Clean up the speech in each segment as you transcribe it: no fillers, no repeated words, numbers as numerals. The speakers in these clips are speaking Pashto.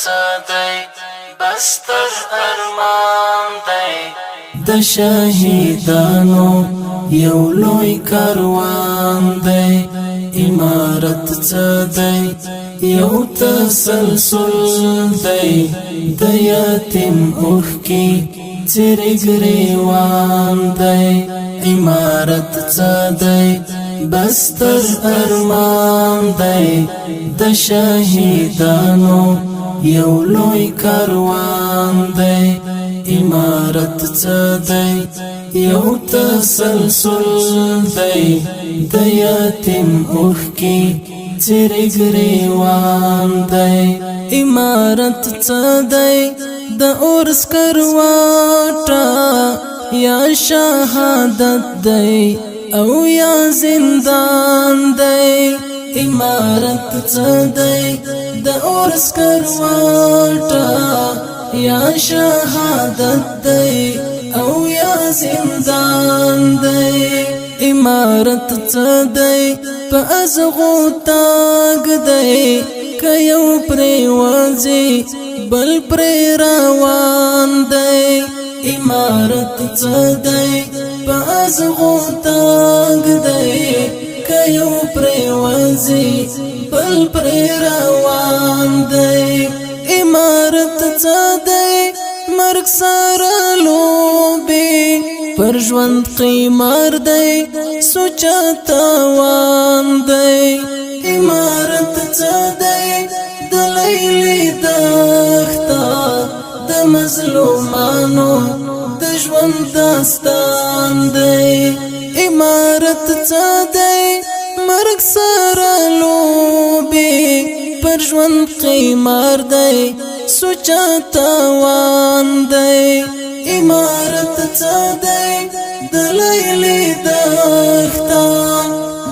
څه دی بستر ارمان دی د شهیدانو یو لوی کاروان دی امارت څه دی یو تسلسل دی د یتیم اوښکې څیرې ګریوان دی امارت څه دی بستر ارمان دی د شهیدانو یو لوی کاروان دی امارت څه دی یو تسلسل دی د یتیم اوښکې څیرې ګریوان دی امارت څه دی د اور سکروټه یا شهادت دی او یا زندان دی امارت څه دی د اور سکروټه یا شهادت دی او یا زندان دی امارت څه دی په ازغو تاګ دی که یو پریوځي بل پرې روان دی امارت څه دی په ازغو تاګ دی که یو پریوځي بل پرې روان دی امارت څه دی مرګ سره لوبې پر ژوند قیمار دی سوچه تاوان دی امارت څه دی د لیلې دښته د مظلومانو د ژوند داستان دی امارت څه دی مرګ سره لوبې پر ژوند قیمار دی سوچه تاوان دی امارت څه دی د لیلې دښته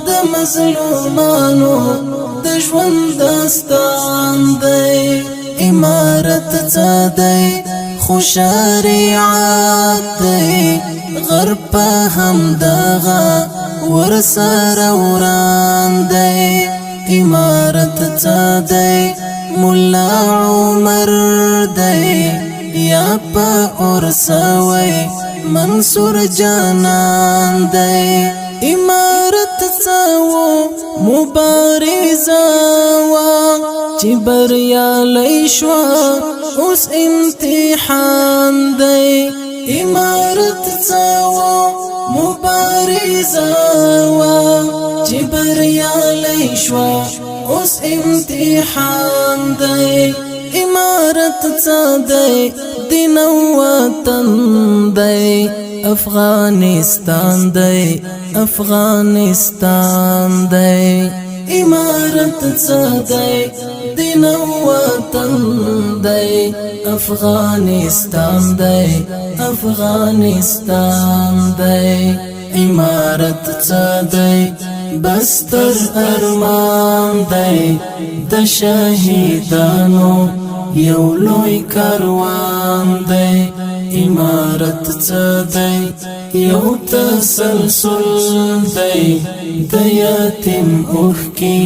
د مظلومانو د ژوند داستان دی امارت څه دی خو شریعت دی غرب په همدغه ورسره وران دی امارت څه دی مولا عمر دی یا په اور سوی منصور جانان دی امارت څه مبارزه وا چې بریالی شوه اوس امتحان دی امارت څه مبارزه وا چې بریالی شوه اوس امتحان دی امارت څه دی دین او وطن دی افغانستان دی افغانستان دی امارت څه دی دین او وطن دی افغانستان دی افغانستان دی امارت څه دی بستر ارمان دی د شهیدانو یو لوی کاروان دی امارت څه دی یو تسلسل دی د یتیم اوښکې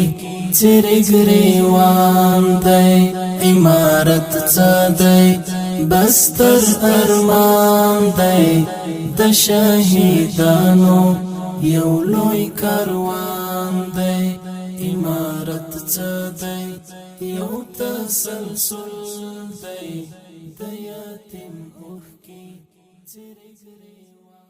څیرې ګریوان دی امارت څه دی بستر ارمان دی د شهیدانو یو لوی کاروان دی امارت څه دی یو تسلسل دی د یتیم اوښکې څیرې ګریوان